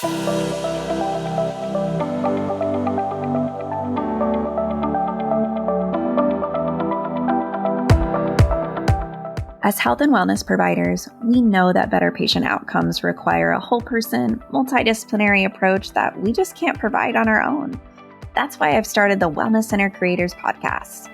As health and wellness providers, we know that better patient outcomes require a whole person, multidisciplinary approach that we just can't provide on our own. That's why I've started the Wellness Center Creators Podcast.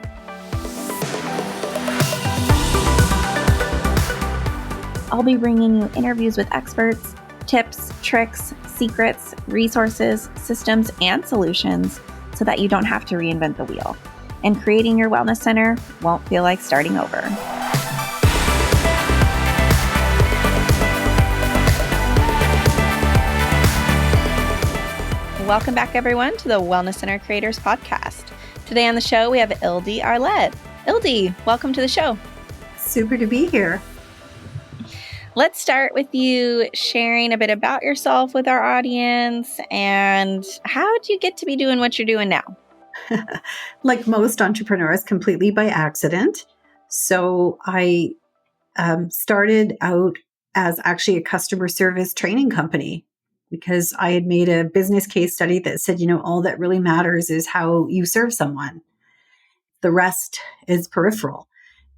I'll be bringing you interviews with experts, tips, tricks, secrets, resources, systems, and solutions so that you don't have to reinvent the wheel. And creating your wellness center won't feel like starting over. Welcome back, everyone, to the Wellness Center Creators Podcast. Today on the show, we have Ildi Arlette. Ildi, welcome to the show. Super to be here. Let's start with you sharing a bit about yourself with our audience and how did you get to be doing what you're doing now? Like most entrepreneurs, completely by accident. So I started out as actually a customer service training company because I had made a business case study that said, all that really matters is how you serve someone. The rest is peripheral.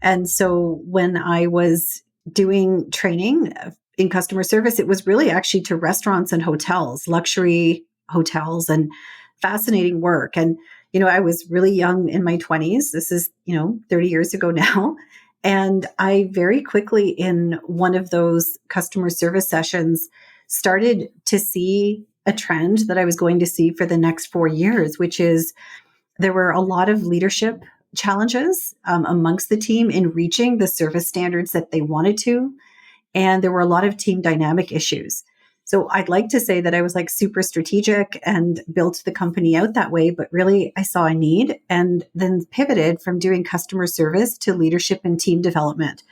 And so when I was doing training in customer service, it was really actually to restaurants and hotels, luxury hotels, and fascinating work. And, I was really young in my 20s. This is, 30 years ago now. And I very quickly in one of those customer service sessions started to see a trend that I was going to see for the next 4 years, which is there were a lot of leadership challenges amongst the team in reaching the service standards that they wanted to. And there were a lot of team dynamic issues. So I'd like to say that I was like super strategic and built the company out that way, but really I saw a need and then pivoted from doing customer service to leadership and team development.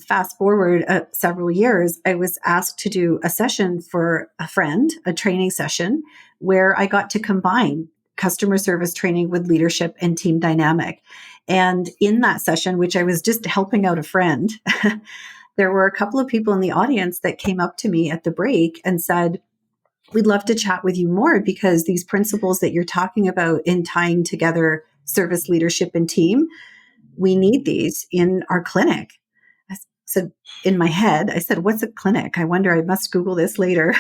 Fast forward several years, I was asked to do a session for a friend, a training session, where I got to combine customer service training with leadership and team dynamic. And in that session, which I was just helping out a friend, there were a couple of people in the audience that came up to me at the break and said, "We'd love to chat with you more because these principles that you're talking about in tying together service, leadership, and team, we need these in our clinic." So in my head, I said, "What's a clinic? I wonder, I must Google this later."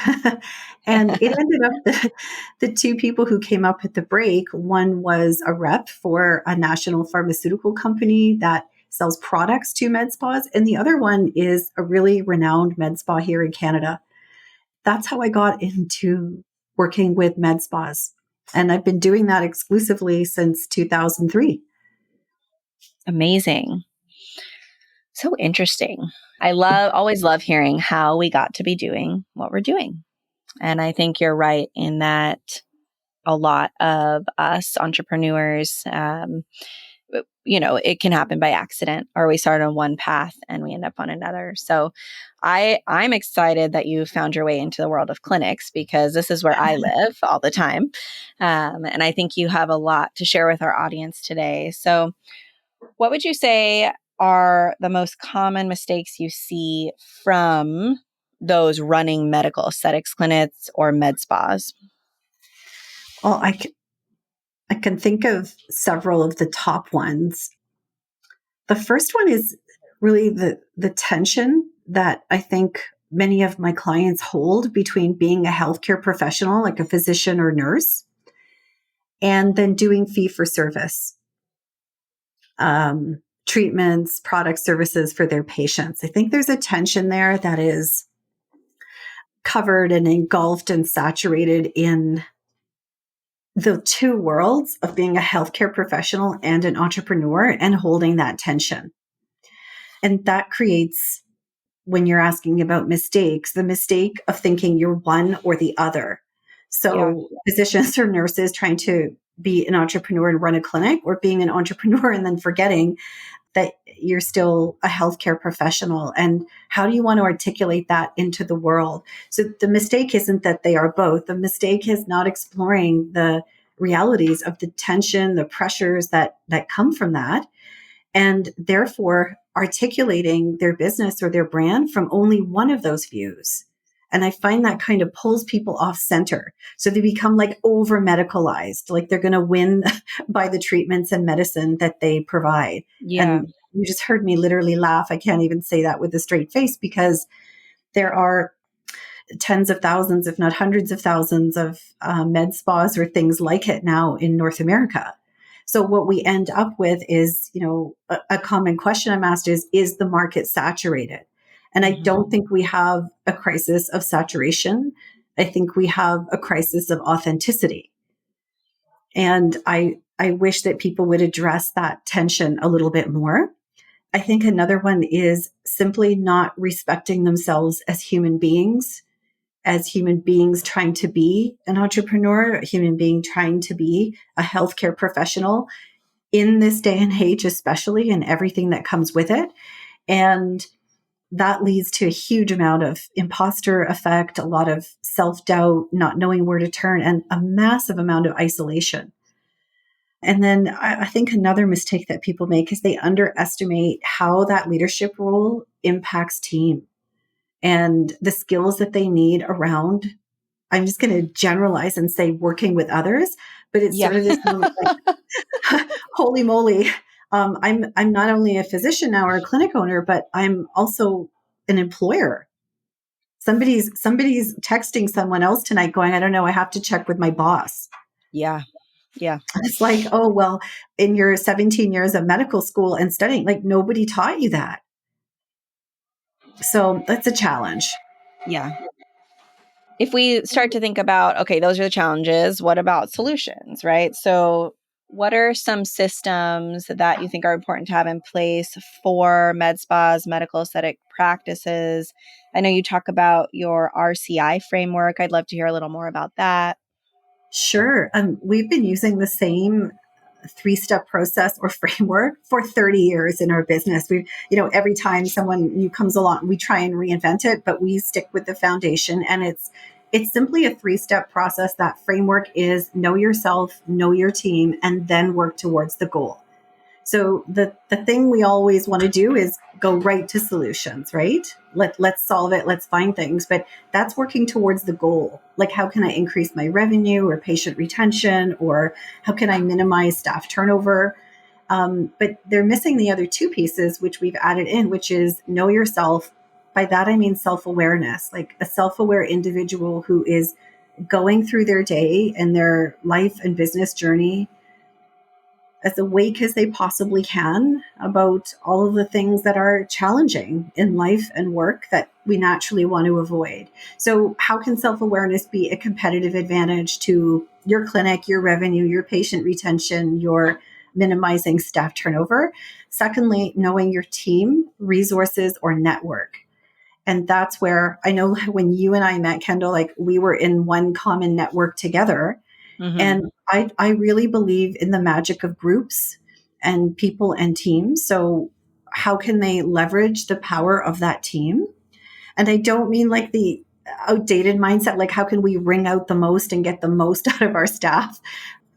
And it ended up that the two people who came up at the break, one was a rep for a national pharmaceutical company that sells products to med spas. And the other one is a really renowned med spa here in Canada. That's how I got into working with med spas. And I've been doing that exclusively since 2003. Amazing. So interesting. I always love hearing how we got to be doing what we're doing. And I think you're right in that a lot of us entrepreneurs, it can happen by accident, or we start on one path and we end up on another. So I'm excited that you found your way into the world of clinics because this is where I live all the time. And I think you have a lot to share with our audience today. So what would you say are the most common mistakes you see from those running medical aesthetics clinics or med spas? Well, I can think of several of the top ones. The first one is really the tension that I think many of my clients hold between being a healthcare professional, like a physician or nurse, and then doing fee for service. Treatments, products, services for their patients. I think there's a tension there that is covered and engulfed and saturated in the two worlds of being a healthcare professional and an entrepreneur and holding that tension. And that creates, when you're asking about mistakes, the mistake of thinking you're one or the other. So physicians or nurses trying to be an entrepreneur and run a clinic, or being an entrepreneur and then forgetting that you're still a healthcare professional. And how do you want to articulate that into the world? So the mistake isn't that they are both. The mistake is not exploring the realities of the tension, the pressures that come from that, and therefore articulating their business or their brand from only one of those views, And I find that kind of pulls people off center. So they become like over medicalized, like they're going to win by the treatments and medicine that they provide. Yeah. And you just heard me literally laugh. I can't even say that with a straight face because there are tens of thousands, if not hundreds of thousands of med spas or things like it now in North America. So what we end up with is, a common question I'm asked is the market saturated? And I don't think we have a crisis of saturation. I think we have a crisis of authenticity. And I wish that people would address that tension a little bit more. I think another one is simply not respecting themselves as human beings trying to be an entrepreneur, a human being trying to be a healthcare professional in this day and age, especially, and everything that comes with it. And that leads to a huge amount of imposter effect, a lot of self-doubt, not knowing where to turn, and a massive amount of isolation. And then I think another mistake that people make is they underestimate how that leadership role impacts team and the skills that they need around. I'm just going to generalize and say working with others, but it's Yeah. sort of this moment like, holy moly. I'm not only a physician now or a clinic owner, but I'm also an employer. Somebody's texting someone else tonight going, I don't know, I have to check with my boss. Yeah. Yeah. It's like, oh, well, in your 17 years of medical school and studying, like nobody taught you that. So that's a challenge. Yeah. If we start to think about, okay, those are the challenges, what about solutions, right? So, what are some systems that you think are important to have in place for med spas, medical aesthetic practices? I know you talk about your RCI framework. I'd love to hear a little more about that. Sure. We've been using the same three-step process or framework for 30 years in our business. We, every time someone new comes along, we try and reinvent it, but we stick with the foundation. And it's simply a three-step process. That framework is know yourself, know your team, and then work towards the goal. So the thing we always want to do is go right to solutions, right? Let's solve it, let's find things, but that's working towards the goal. Like how can I increase my revenue or patient retention, or how can I minimize staff turnover? But they're missing the other two pieces, which we've added in, which is know yourself. By that I mean self-awareness, like a self-aware individual who is going through their day and their life and business journey as awake as they possibly can about all of the things that are challenging in life and work that we naturally want to avoid. So how can self-awareness be a competitive advantage to your clinic, your revenue, your patient retention, your minimizing staff turnover? Secondly, knowing your team, resources, or network. And that's where I know when you and I met, Kendall, like we were in one common network together. Mm-hmm. And I really believe in the magic of groups and people and teams. So how can they leverage the power of that team? And I don't mean like the outdated mindset, like how can we wring out the most and get the most out of our staff?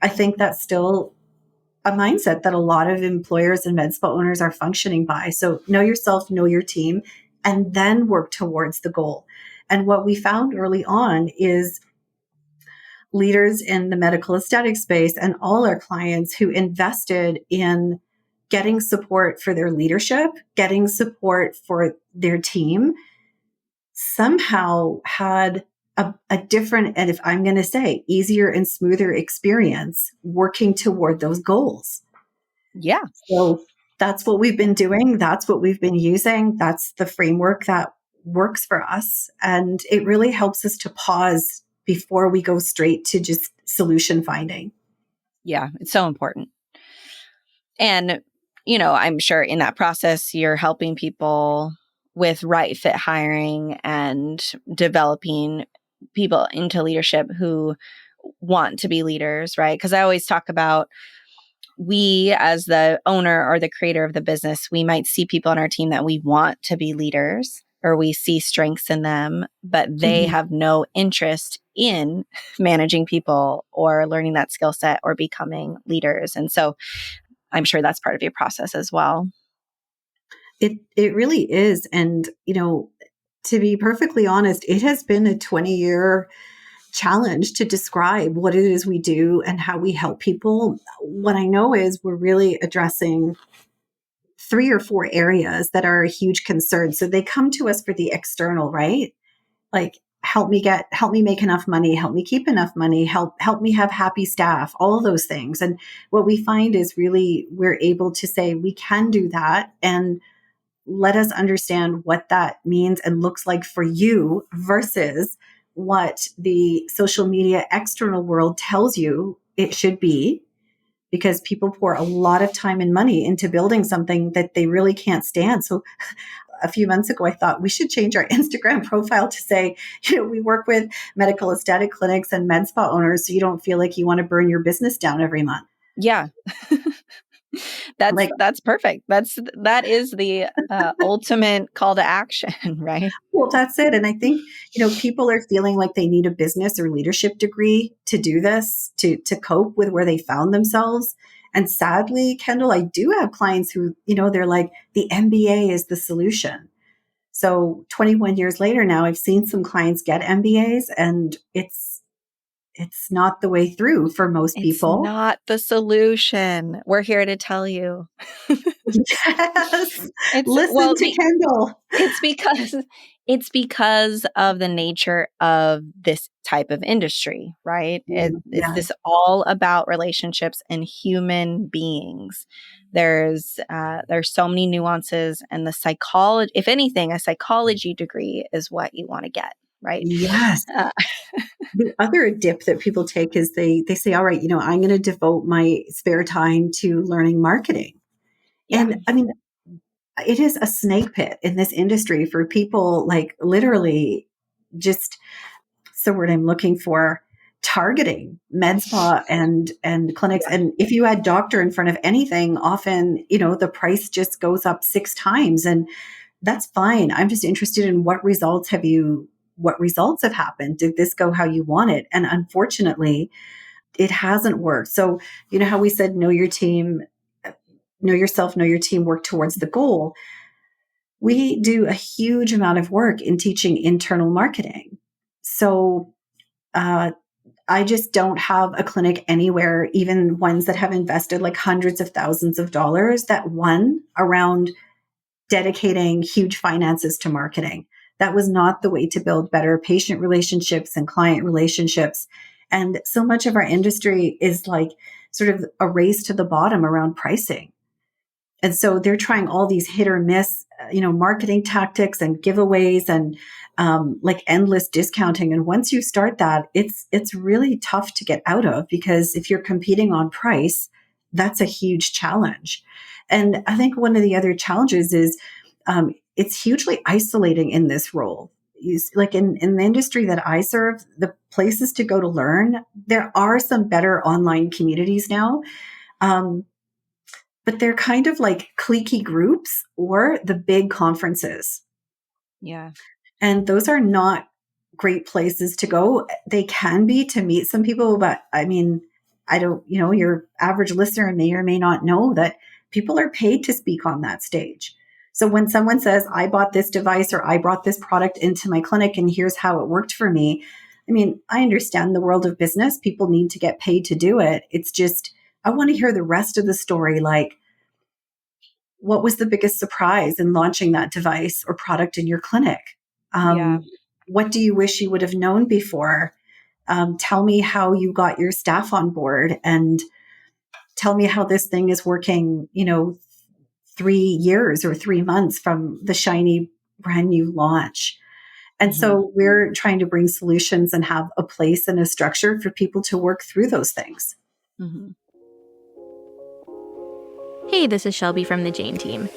I think that's still a mindset that a lot of employers and med spa owners are functioning by. So know yourself, know your team, and then work towards the goal. And what we found early on is leaders in the medical aesthetic space and all our clients who invested in getting support for their leadership, getting support for their team, somehow had a different, and if I'm going to say, easier and smoother experience working toward those goals. Yeah. So that's what we've been doing. That's what we've been using. That's the framework that works for us. And it really helps us to pause before we go straight to just solution finding. Yeah. It's so important. And, I'm sure in that process, you're helping people with right fit hiring and developing people into leadership who want to be leaders, right? Because I always talk about we, as the owner or the creator of the business, we might see people on our team that we want to be leaders or we see strengths in them, but they Mhm. have no interest in managing people or learning that skill set or becoming leaders. And so I'm sure that's part of your process as well. It really is. And, to be perfectly honest, it has been a 20-year challenge to describe what it is we do and how we help people. What I know is we're really addressing 3 or 4 areas that are a huge concern. So they come to us for the external, right? Like, help me make enough money, help me keep enough money, help me have happy staff, all of those things. And what we find is really we're able to say we can do that, and let us understand what that means and looks like for you versus what the social media external world tells you it should be, because people pour a lot of time and money into building something that they really can't stand. So a few months ago, I thought we should change our Instagram profile to say, we work with medical aesthetic clinics and med spa owners, so you don't feel like you want to burn your business down every month. Yeah. Like, That's perfect. That is the ultimate call to action, right? well, that's it. And I think, people are feeling like they need a business or leadership degree to do this, to cope with where they found themselves. And sadly, Kendall, I do have clients who, they're like, the MBA is the solution. So 21 years later now, I've seen some clients get MBAs, and it's not the way through for most It's people. not the solution. We're here to tell you. Yes. It's Listen well, to Kendall. it's because of the nature of this type of industry, right? It's Yeah. this all about relationships and human beings. There's so many nuances, and the psychology. If anything, a psychology degree is what you want to get, right? Yes. The other dip that people take is they say, all right, I'm going to devote my spare time to learning marketing. Yeah, And I mean, it is a snake pit in this industry for people, like literally just, what's the word I'm looking for, targeting med spa and clinics. And if you add doctor in front of anything, often, the price just goes up 6 times. And that's fine. I'm just interested in what results have happened. Did this go how you want it? And unfortunately, it hasn't worked. So, how we said, know your team, know yourself, know your team, work towards the goal. We do a huge amount of work in teaching internal marketing. So, I just don't have a clinic anywhere, even ones that have invested like hundreds of thousands of dollars, that won around dedicating huge finances to marketing. That was not the way to build better patient relationships and client relationships. And so much of our industry is like sort of a race to the bottom around pricing. And so they're trying all these hit or miss, marketing tactics and giveaways and like endless discounting. And once you start that, it's really tough to get out of, because if you're competing on price, that's a huge challenge. And I think one of the other challenges is it's hugely isolating in this role. Like in the industry that I serve, the places to go to learn, there are some better online communities now. But they're kind of like cliquey groups or the big conferences. yeah, And those are not great places to go. They can be to meet some people, but I mean, I don't, your average listener may or may not know that people are paid to speak on that stage. So when someone says, I bought this device or I brought this product into my clinic and here's how it worked for me. I mean, I understand the world of business. People need to get paid to do it. It's just, I want to hear the rest of the story. Like, what was the biggest surprise in launching that device or product in your clinic? yeah. What do you wish you would have known before? Tell me how you got your staff on board, and tell me how this thing is working, 3 years or 3 months from the shiny brand new launch. And Mm-hmm. so we're trying to bring solutions and have a place and a structure for people to work through those things. Mm-hmm. Hey, this is Shelby from the Jane team.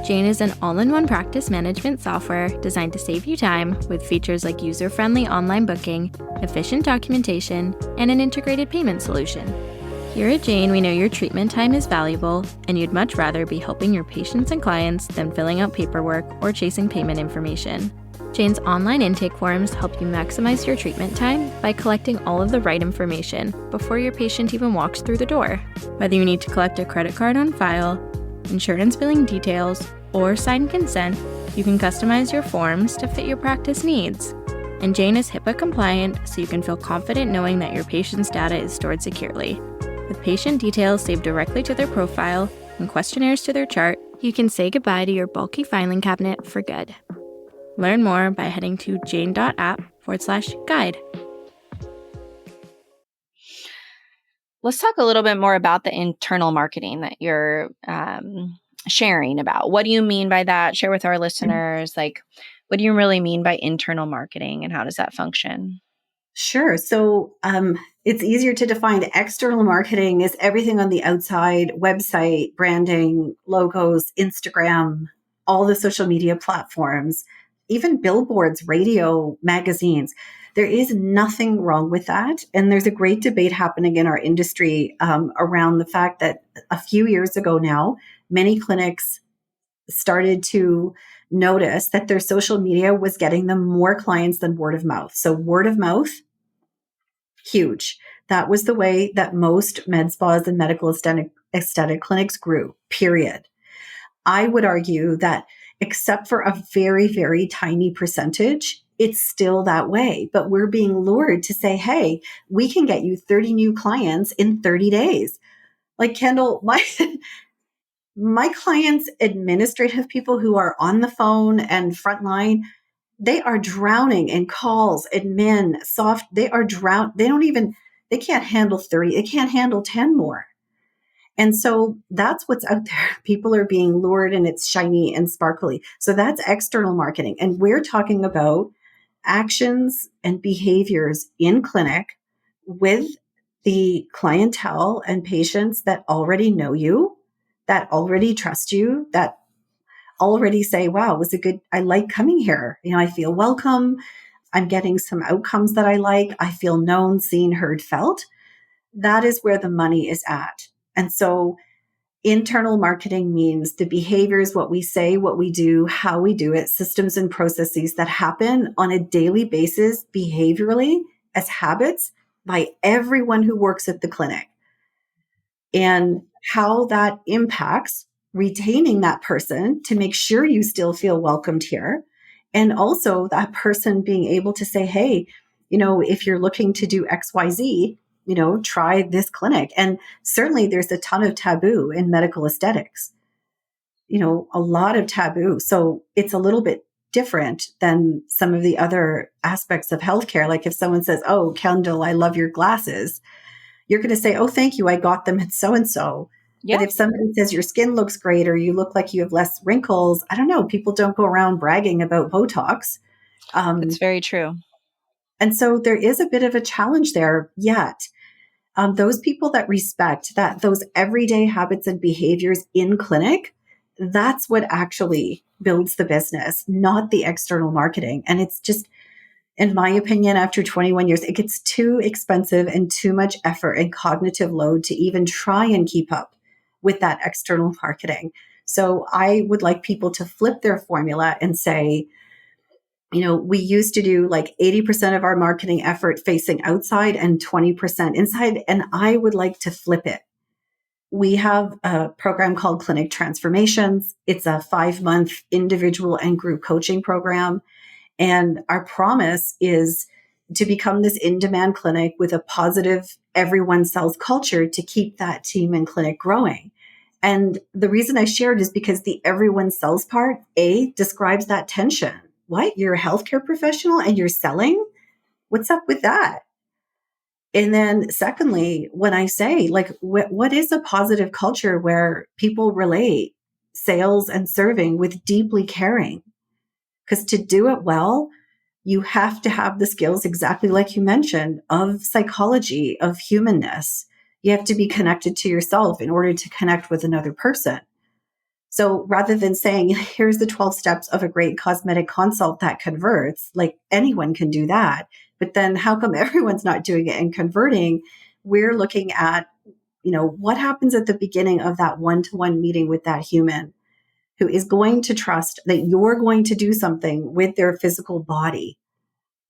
Jane is an all-in-one practice management software designed to save you time with features like user-friendly online booking, efficient documentation, and an integrated payment solution. Here at Jane, we know your treatment time is valuable, and you'd much rather be helping your patients and clients than filling out paperwork or chasing payment information. Jane's online intake forms help you maximize your treatment time by collecting all of the right information before your patient even walks through the door. Whether you need to collect a credit card on file, insurance billing details, or sign consent, You can customize your forms to fit your practice needs. And Jane is HIPAA compliant, so you can feel confident knowing that your patient's data is stored securely. With patient details saved directly to their profile and questionnaires to their chart, you can say goodbye to your bulky filing cabinet for good. Learn more by heading to jane.app/guide. Let's talk a little bit more about the internal marketing that you're sharing about. What do you mean by that? Share with our listeners, like, what do you really mean by internal marketing and how does that function? Sure. So it's easier to define. External marketing is everything on the outside: website, branding, logos, Instagram, all the social media platforms, even billboards, radio, magazines. There is nothing wrong with that. And there's a great debate happening in our industry around the fact that a few years ago now, many clinics started to notice that their social media was getting them more clients than word of mouth. So word of mouth, huge. That was the way that most med spas and medical aesthetic clinics grew, period. I would argue that except for a very, very tiny percentage, it's still that way. But we're being lured to say, hey, we can get you 30 new clients in 30 days. Like Kendall, my clients, administrative people who are on the phone and frontline, they are drowning in calls, admin, they are they can't handle 30, they can't handle 10 more. And so that's what's out there. People are being lured and it's shiny and sparkly. So that's external marketing. And we're talking about actions and behaviors in clinic with the clientele and patients that already know you, that already trust you, that already say, wow, I like coming here. I feel welcome. I'm getting some outcomes that I like. I feel known, seen, heard, felt. That is where the money is at. And so internal marketing means the behaviors, what we say, what we do, how we do it, systems and processes that happen on a daily basis behaviorally as habits by everyone who works at the clinic, and how that impacts retaining that person to make sure you still feel welcomed here. And also that person being able to say, hey, if you're looking to do XYZ, try this clinic. And certainly there's a ton of taboo in medical aesthetics, a lot of taboo. So it's a little bit different than some of the other aspects of healthcare. Like if someone says, oh, Kendall, I love your glasses, you're going to say, oh, thank you. I got them at so-and-so. Yeah. But if somebody says your skin looks great or you look like you have less wrinkles, I don't know. People don't go around bragging about Botox. That's very true. And so there is a bit of a challenge there yet. Those people that respect that, those everyday habits and behaviors in clinic, that's what actually builds the business, not the external marketing. And it's just, in my opinion, after 21 years, it gets too expensive and too much effort and cognitive load to even try and keep up with that external marketing. So I would like people to flip their formula and say, we used to do like 80% of our marketing effort facing outside and 20% inside. And I would like to flip it. We have a program called Clinic Transformations. It's a 5-month individual and group coaching program. And our promise is to become this in-demand clinic with a positive, everyone sells culture to keep that team and clinic growing. And the reason I shared is because the everyone sells part, describes that tension. What? You're a healthcare professional and you're selling? What's up with that? And then secondly, when I say, like, what is a positive culture where people relate sales and serving with deeply caring? Because to do it well, you have to have the skills, exactly like you mentioned, of psychology, of humanness. You have to be connected to yourself in order to connect with another person. So rather than saying, here's the 12 steps of a great cosmetic consult that converts, like anyone can do that. But then how come everyone's not doing it and converting? We're looking at, what happens at the beginning of that one-to-one meeting with that human who is going to trust that you're going to do something with their physical body.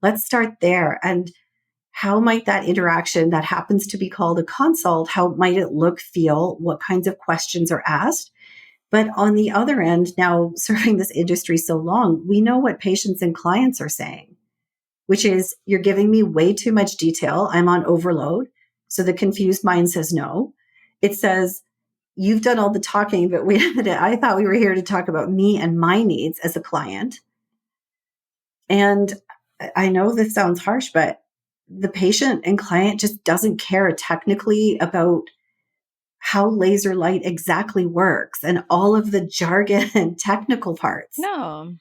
Let's start there. And how might that interaction that happens to be called a consult, how might it look, feel, what kinds of questions are asked? But on the other end, now serving this industry so long, we know what patients and clients are saying, which is you're giving me way too much detail. I'm on overload. So the confused mind says no. It says, you've done all the talking, but wait a minute. I thought we were here to talk about me and my needs as a client. And I know this sounds harsh, but the patient and client just doesn't care technically about how laser light exactly works and all of the jargon and technical parts. No,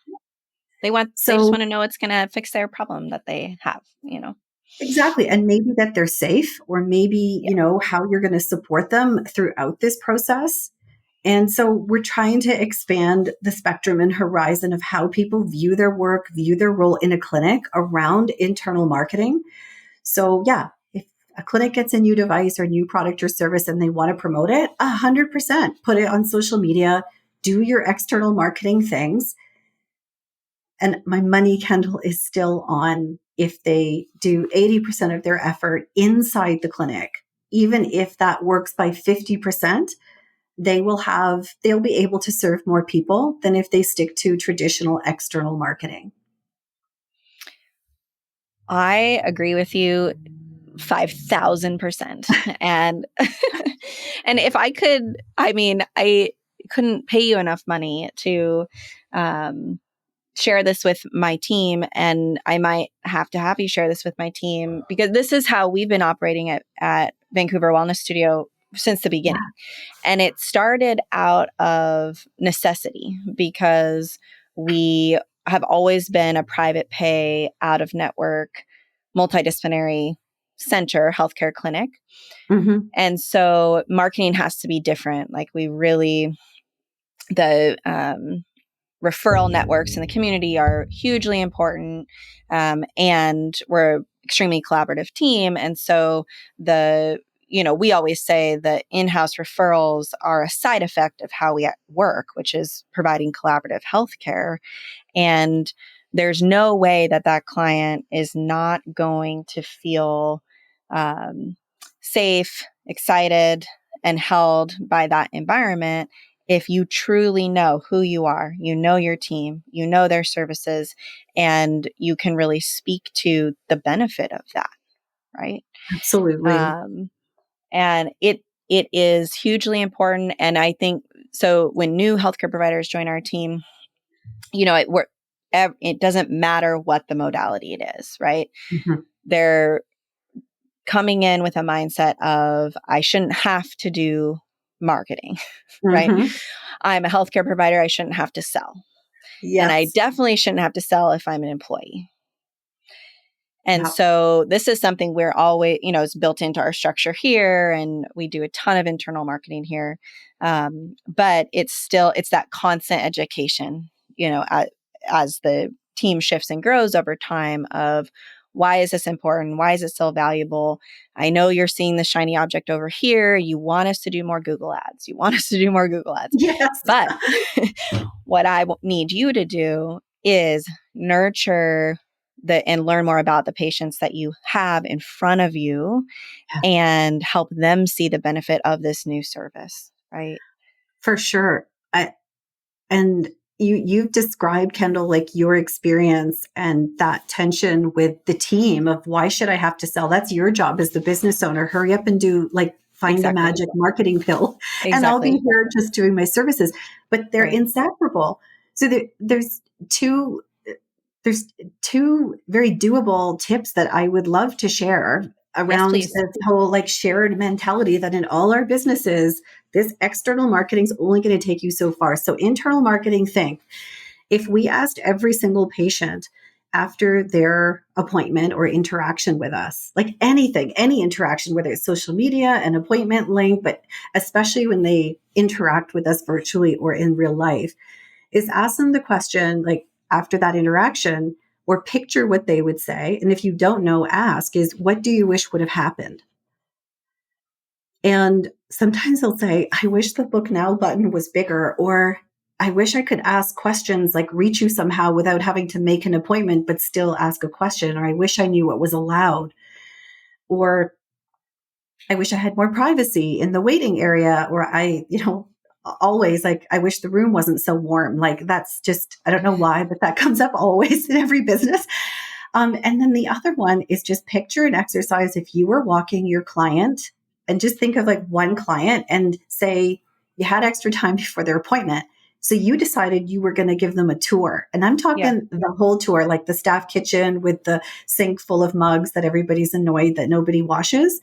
they just So want to know it's going to fix their problem that they have, you know? exactly. And maybe that they're safe, or maybe, Yeah. how you're going to support them throughout this process. And so we're trying to expand the spectrum and horizon of how people view their work, view their role in a clinic around internal marketing. So yeah, if a clinic gets a new device or new product or service and they want to promote it, 100% put it on social media, do your external marketing things. And my money, Kendall, is still on if they do 80% of their effort inside the clinic. Even if that works by 50%, they'll be able to serve more people than if they stick to traditional external marketing. I agree with you 5,000%. And, and if I could, I mean, I couldn't pay you enough money to, share this with my team, and I might have to have you share this with my team, because this is how we've been operating at Vancouver Wellness Studio since the beginning. And it started out of necessity because we have always been a private pay, out of network, multidisciplinary center healthcare clinic. Mm-hmm. And so marketing has to be different. Like the referral networks in the community are hugely important. And we're extremely collaborative team. And so we always say that in-house referrals are a side effect of how we work, which is providing collaborative healthcare. And there's no way that client is not going to feel safe, excited, and held by that environment if you truly know who you are, you know your team, you know their services, and you can really speak to the benefit of that, right? Absolutely. And it is hugely important. And I think so when new healthcare providers join our team, it doesn't matter what the modality it is, right? Mm-hmm. They're coming in with a mindset of, I shouldn't have to do marketing, right? Mm-hmm. I'm a healthcare provider. I shouldn't have to sell. And I Yes. definitely shouldn't have to sell if I'm an employee. And Yeah. so this is something we're always, it's built into our structure here. And we do a ton of internal marketing here. But it's that constant education, as the team shifts and grows over time of, why is this important? Why is it still valuable? I know you're seeing the shiny object over here. You want us to do more Google ads. You want us to do more Google ads. Yes. But what I need you to do is nurture and learn more about the patients that you have in front of you and help them see the benefit of this new service, right? For sure. And you've described, Kendall, like your experience and that tension with the team of, why should I have to sell? That's your job as the business owner. Hurry up and find the Exactly. magic marketing pill, and I'll be Exactly. here just doing my services. But they're Right. inseparable. So there's two very doable tips that I would love to share Yes, around please. this whole shared mentality that in all our businesses, this external marketing is only going to take you so far. So internal marketing, think, if we asked every single patient after their appointment or interaction with us, like anything, any interaction, whether it's social media, an appointment link, but especially when they interact with us virtually or in real life, is ask them the question, after that interaction, or picture what they would say. And if you don't know, ask is, what do you wish would have happened? And sometimes they'll say, I wish the book now button was bigger, or I wish I could ask questions, reach you somehow without having to make an appointment, but still ask a question, or I wish I knew what was allowed, or I wish I had more privacy in the waiting area, or always like, I wish the room wasn't so warm. Like that's just, I don't know why, but that comes up always in every business. And then the other one is just picture an exercise. If you were walking your client and just think of like one client and say you had extra time before their appointment. So you decided you were going to give them a tour. And I'm Yeah. talking the whole tour, like the staff kitchen with the sink full of mugs that everybody's annoyed that nobody washes.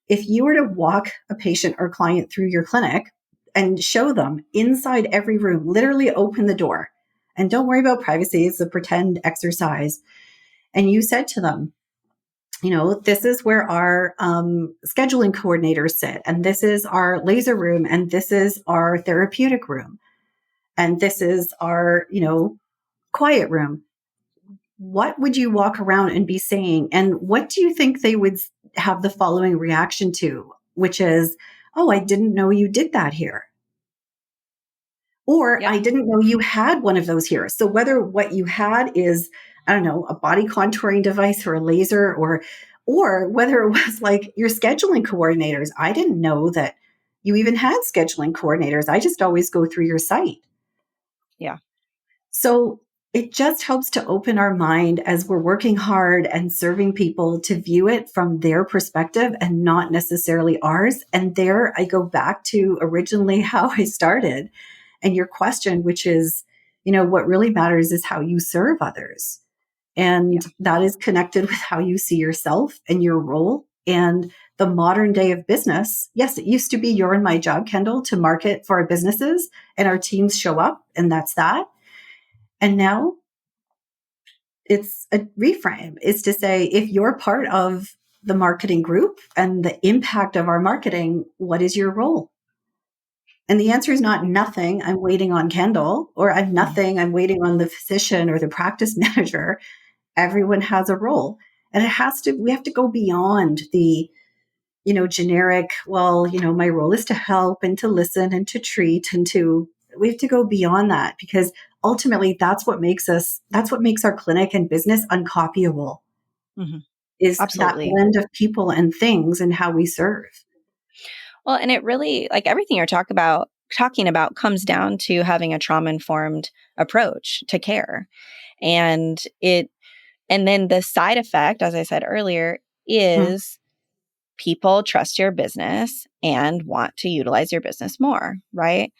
If you were to walk a patient or client through your clinic and show them inside every room, literally open the door and don't worry about privacy. It's a pretend exercise. And you said to them, this is where our scheduling coordinators sit, and this is our laser room, and this is our therapeutic room, and this is our, quiet room. What would you walk around and be saying? And what do you think they would have the following reaction to, which is, oh, I didn't know you did that here. Or Yep. I didn't know you had one of those here. So whether what you had is, I don't know, a body contouring device or a laser, or whether it was like your scheduling coordinators. I didn't know that you even had scheduling coordinators. I just always go through your site. Yeah. So it just helps to open our mind as we're working hard and serving people to view it from their perspective and not necessarily ours. And there I go back to originally how I started and your question, which is, what really matters is how you serve others. And Yeah. that is connected with how you see yourself and your role. And the modern day of business, yes, it used to be your and my job, Kendall, to market for our businesses and our teams show up, and that's that. And now it's a reframe, is to say, if you're part of the marketing group and the impact of our marketing, what is your role? And the answer is not nothing. I'm waiting on Kendall, or I'm nothing. I'm waiting on the physician or the practice manager. Everyone has a role, and we have to go beyond the, generic, well, my role is to help and to listen and to treat we have to go beyond that, because ultimately that's what makes our clinic and business uncopyable, Mm-hmm. is that Absolutely. blend of people and things and how we serve. Well, and it really, like everything you're talking about comes down to having a trauma-informed approach to care. And then the side effect, as I said earlier, Mm, is people trust your business and want to utilize your business more, right?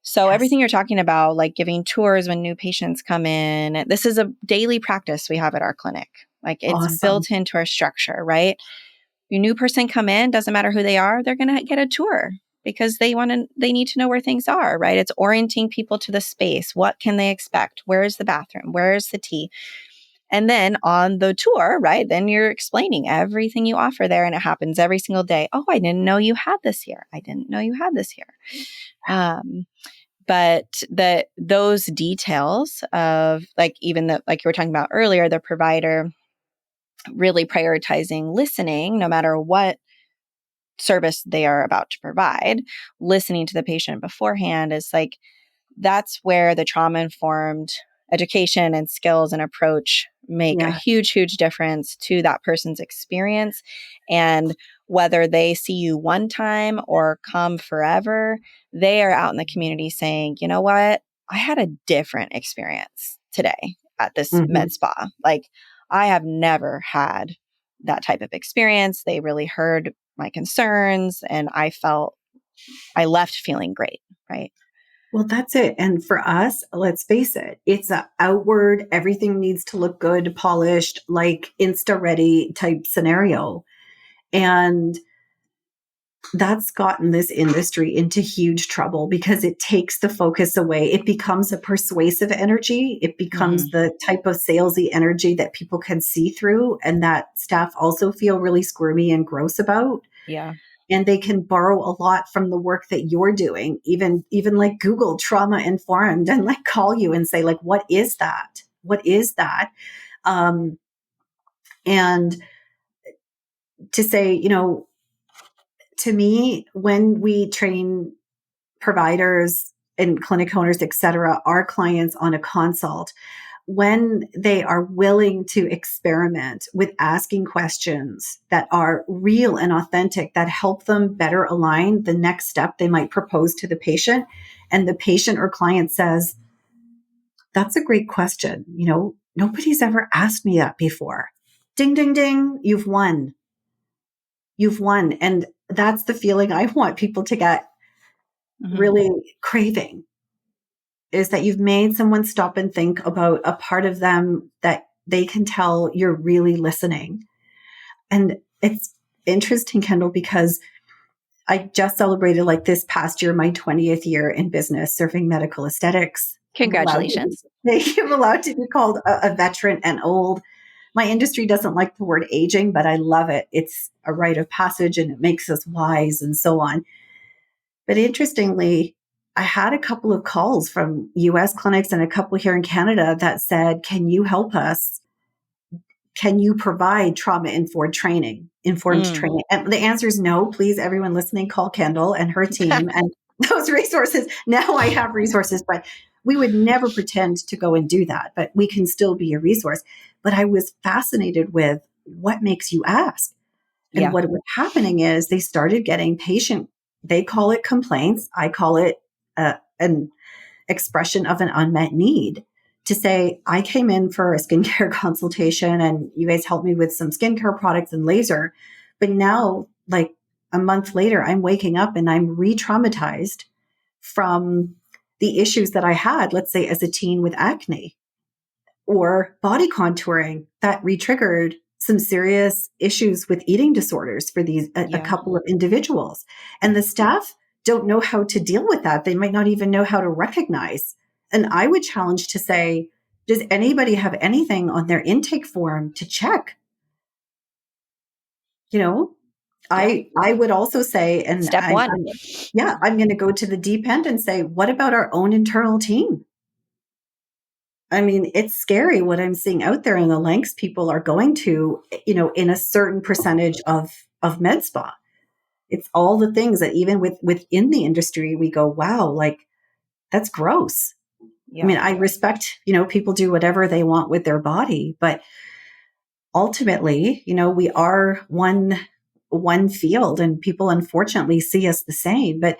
So yes. everything you're talking about, like giving tours when new patients come in, this is a daily practice we have at our clinic. Like it's Awesome. built into our structure, right? Your new person come in, doesn't matter who they are, they're going to get a tour because they need to know where things are, right? It's orienting people to the space. What can they expect? Where is the bathroom? Where is the tea? And then on the tour, right, then you're explaining everything you offer there, and it happens every single day. Oh, I didn't know you had this here. I didn't know you had this here. But those details of like like you were talking about earlier, the provider really prioritizing listening, no matter what service they are about to provide, listening to the patient beforehand is like, that's where the trauma informed education and skills and approach make a Yeah. huge, huge difference to that person's experience. And whether they see you one time or come forever, they are out in the community saying, you know what? I had a different experience today at this Hmm. med spa. Like, I have never had that type of experience. They really heard my concerns, and I left feeling great, right? Well, that's it. And for us, let's face it, it's a outward, everything needs to look good, polished, like Insta ready type scenario. And that's gotten this industry into huge trouble because it takes the focus away. It becomes a persuasive energy. It becomes Mm-hmm. the type of salesy energy that people can see through and that staff also feel really squirmy and gross about. Yeah. And they can borrow a lot from the work that you're doing, even like Google trauma informed and like call you and say, like, what is that? What is that? Um, and to say, to me, when we train providers and clinic owners, et cetera, our clients on a consult, when they are willing to experiment with asking questions that are real and authentic, that help them better align the next step they might propose to the patient, and the patient or client says, that's a great question. Nobody's ever asked me that before. Ding, ding, ding. You've won. You've won. And that's the feeling I want people to get really craving, is that you've made someone stop and think about a part of them that they can tell you're really listening. And it's interesting, Kendall, because I just celebrated, like, this past year, my 20th year in business serving medical aesthetics. Congratulations. I'm allowed to be called a veteran and old. My industry doesn't like the word aging, but I love it. It's a rite of passage and it makes us wise and so on. But interestingly, I had a couple of calls from US clinics and a couple here in Canada that said, can you help us? Can you provide trauma-informed training? And the answer is no. Please, everyone listening, call Kendall and her team and those resources. Now I have resources, but we would never pretend to go and do that. But we can still be a resource. But I was fascinated with what makes you ask. And what was happening is they started getting they call it complaints. I call it an expression of an unmet need, to say, I came in for a skincare consultation and you guys helped me with some skincare products and laser. But now, like a month later, I'm waking up and I'm re-traumatized from the issues that I had, let's say as a teen with acne or body contouring, that re-triggered some serious issues with eating disorders for a couple of individuals. And the staff don't know how to deal with that. They might not even know how to recognize. And I would challenge to say, does anybody have anything on their intake form to check? I would also say, and step one. I'm going to go to the deep end and say, what about our own internal team? I mean, it's scary what I'm seeing out there and the lengths people are going to, in a certain percentage of med spa. It's all the things that even within the industry, we go, wow, like that's gross. Yeah. I mean, I respect, people do whatever they want with their body, but ultimately, we are one field and people unfortunately see us the same. But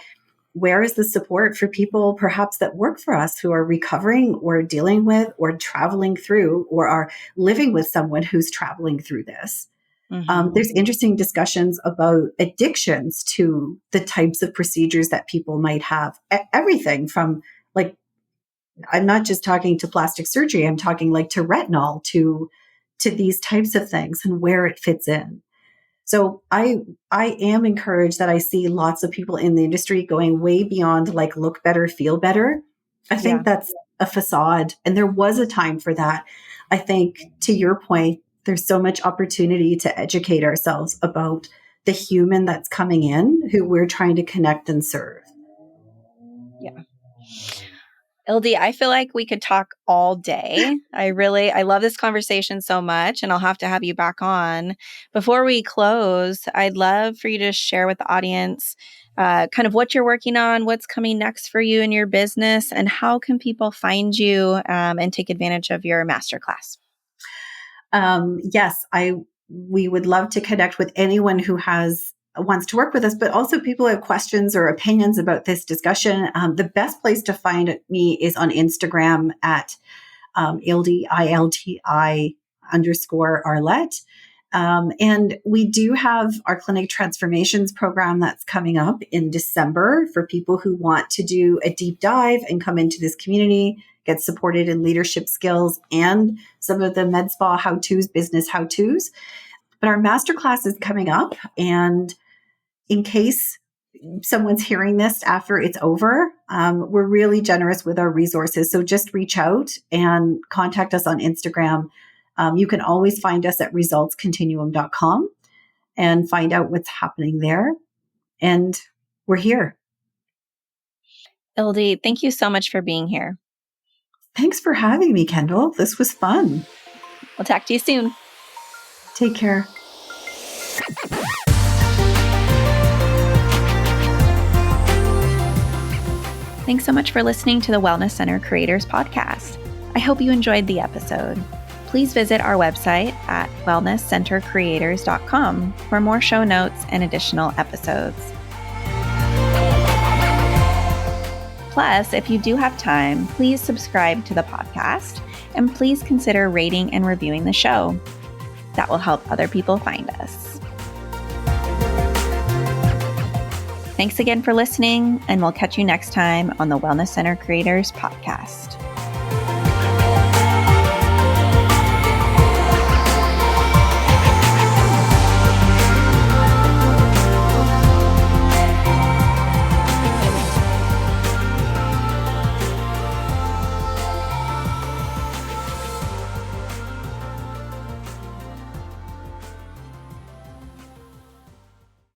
where is the support for people perhaps that work for us who are recovering or dealing with or traveling through or are living with someone who's traveling through this? There's interesting discussions about addictions to the types of procedures that people might have. Everything from, like, I'm not just talking to plastic surgery, I'm talking like to retinol, to these types of things and where it fits in. So I am encouraged that I see lots of people in the industry going way beyond like look better, feel better. I think that's a facade. And there was a time for that. I think, to your point, there's so much opportunity to educate ourselves about the human that's coming in who we're trying to connect and serve. Yeah. Ildi, I feel like we could talk all day. I love this conversation so much, and I'll have to have you back on. Before we close, I'd love for you to share with the audience kind of what you're working on, what's coming next for you in your business, and how can people find you and take advantage of your masterclass? Yes, we would love to connect with anyone who wants to work with us, but also people who have questions or opinions about this discussion. The best place to find me is on Instagram at Ildi, ILTI_Arlette. And we do have our Clinic Transformations program that's coming up in December for people who want to do a deep dive and come into this community, get supported in leadership skills and some of the med spa how-tos, business how-tos. But our masterclass is coming up, and in case someone's hearing this after it's over, we're really generous with our resources. So just reach out and contact us on Instagram. You can always find us at resultscontinuum.com and find out what's happening there. And we're here. Ildi, thank you so much for being here. Thanks for having me, Kendall. This was fun. We'll talk to you soon. Take care. Thanks so much for listening to the Wellness Center Creators Podcast. I hope you enjoyed the episode. Please visit our website at wellnesscentercreators.com for more show notes and additional episodes. Plus, if you do have time, please subscribe to the podcast and please consider rating and reviewing the show. That will help other people find us. Thanks again for listening, and we'll catch you next time on the Wellness Center Creators podcast.